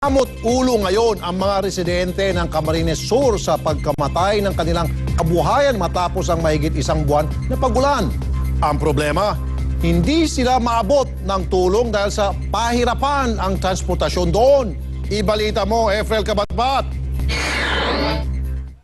Amot ulo ngayon ang mga residente ng Camarines Sur sa pagkamatay ng kanilang kabuhayan matapos ang mahigit isang buwan na pagulan. Ang problema, hindi sila maabot ng tulong dahil sa pahirapan ang transportasyon doon. Ibalita mo, Efrel Kabatbat.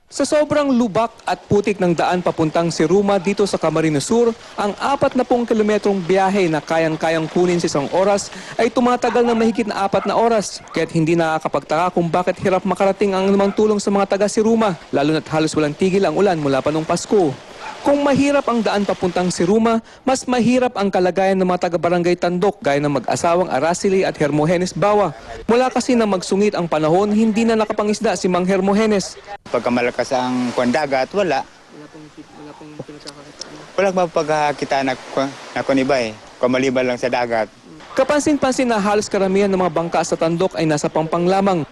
Sa sobrang lubak at putik ng daan papuntang Siruma dito sa Camarines Sur, ang 40 kilometrong biyahe na kayang-kayang kunin sa isang oras ay tumatagal ng mahigit na 4 na oras. Kaya't hindi nakakapagtaka kung bakit hirap makarating ang anumang tulong sa mga taga Siruma, lalo na't halos walang tigil ang ulan mula pa nung Pasko. Kung mahirap ang daan papuntang Siruma, mas mahirap ang kalagayan ng mga taga-barangay Tandok gaya ng mag-asawang Araceli at Hermogenes Bawa. Mula kasi na magsungit ang panahon, hindi na nakapangisda si Mang Hermogenes. Pagka malakas ang dagat, wala mapagkakita na kuniba kumaliban lang sa dagat. Kapansin-pansin na halos karamihan ng mga bangka sa Tandok ay nasa Pampang lamang.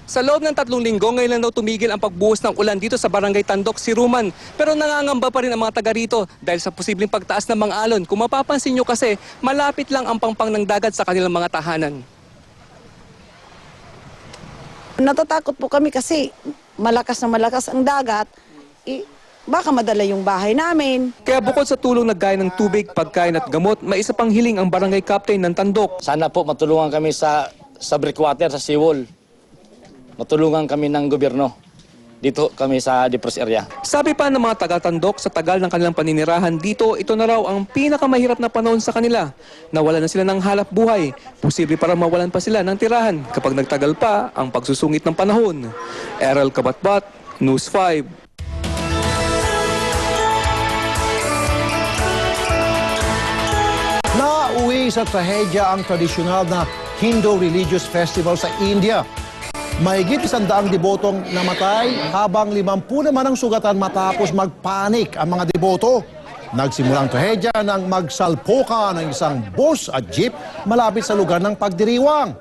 Sa loob ng 3 linggo, ngayon lang daw tumigil ang pagbuhos ng ulan dito sa barangay Tandok, Siruman. Pero nangangamba pa rin ang mga taga rito dahil sa posibleng pagtaas ng mga alon. Kung mapapansin nyo kasi, malapit lang ang pangpang ng dagat sa kanilang mga tahanan. Natatakot po kami kasi malakas na malakas ang dagat. Baka madala yung bahay namin. Kaya bukod sa tulong na gaya ng tubig, pagkain at gamot, may isa pang hiling ang barangay captain ng Tandok. Sana po matulungan kami sa breakwater, sa seawall. Matulungan kami ng gobyerno. Dito kami sa depressed area. Sabi pa ng mga taga-Tandok, sa tagal ng kanilang paninirahan dito, ito na raw ang pinakamahirap na panahon sa kanila. Nawalan na sila ng halap buhay. Posible para mawalan pa sila ng tirahan kapag nagtagal pa ang pagsusungit ng panahon. Errol Kabatbat, News 5. Nauwi sa trahedya ang tradisyonal na Hindu Religious Festival sa India. Mahigit 100 debotong namatay habang 50 naman ang sugatan matapos magpanik ang mga deboto. Nagsimulang trahedya nang magsalpokan ng isang bus at jeep malapit sa lugar ng pagdiriwang.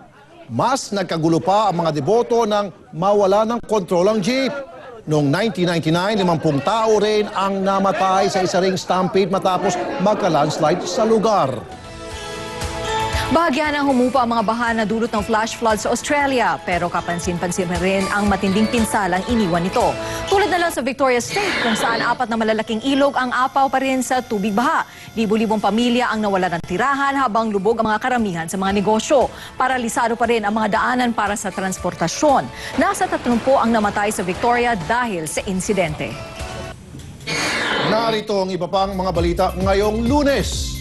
Mas nagkagulo pa ang mga deboto nang mawala ng kontrol ang jeep. Noong 1999, 50 tao rin ang namatay sa isa ring stampede matapos magka-landslide sa lugar. Bahagya na humupa ang mga baha na dulot ng flash flood sa Australia, pero kapansin-pansin rin ang matinding pinsalang iniwan nito. Tulad na lang sa Victoria State kung saan 4 na malalaking ilog ang apaw pa rin sa tubig baha. Libo-libong pamilya ang nawala ng tirahan habang lubog ang mga karamihan sa mga negosyo. Paralisado pa rin ang mga daanan para sa transportasyon. Nasa 30 ang namatay sa Victoria dahil sa insidente. Narito ang iba pang mga balita ngayong Lunes.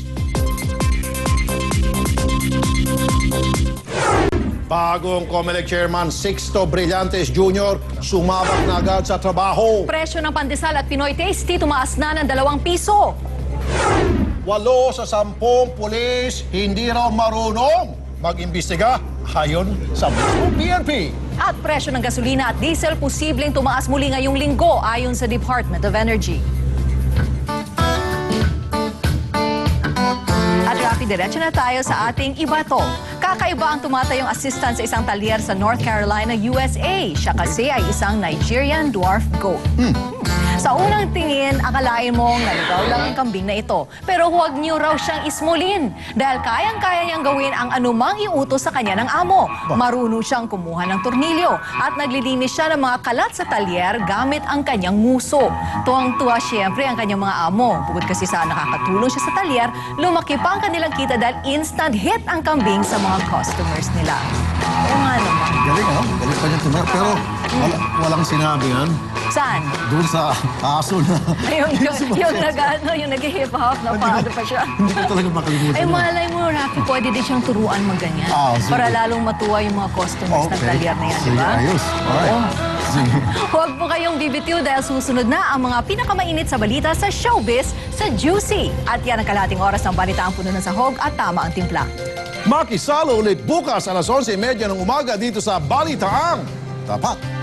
Bagong COMELEC Chairman Sixto Brillantes Jr. sumabak na agad sa trabaho. Presyo ng pandesal at Pinoy Tasty tumaas na ng 2 piso. 8 sa 10 pulis hindi raw marunong mag-imbestiga ayon sa mismo PNP. At presyo ng gasolina at diesel posibleng tumaas muli ngayong linggo ayon sa Department of Energy. At Rafi, diretso na tayo sa ating ibato. Kakaiba ang tumatayong assistant sa isang talyer sa North Carolina, USA. Siya kasi ay isang Nigerian dwarf goat. Sa unang tingin, akalain mong naligaw lang ang kambing na ito. Pero huwag niyo raw siyang ismulin dahil kayang-kaya niyang gawin ang anumang iutos sa kanya ng amo. Marunong siyang kumuha ng tornilyo at naglilinis siya ng mga kalat sa talyer gamit ang kanyang nguso. Tuwang-tuwa siyempre ang kanyang mga amo. Bukod kasi sa nakakatulong siya sa talyer, lumaki pa ang kanilang kita dahil instant hit ang kambing sa mga customers nila. Oo nga naman. Galing, ano? Galing pa niya tumaya. Pero walang sinabi yan. Saan? Doon sa aso na... yung nag-hip hop na paano pa siya. Hindi ko talaga makalimutan. Ay, malay mo, Rafi, pwede din siyang turuan magganyan. Para lalong matuwa yung mga customers ng talyer na yan, di ba? Ayos. Alright. Sige. Huwag po kayong bibitiw dahil susunod na ang mga pinakamainit sa balita sa showbiz sa Juicy. At yan ang kalahating oras ng balita ang puno ng sahog at tama ang timpla. Makisalo ulit bukas alas 11:30 ng umaga dito sa Balitaang Tapat.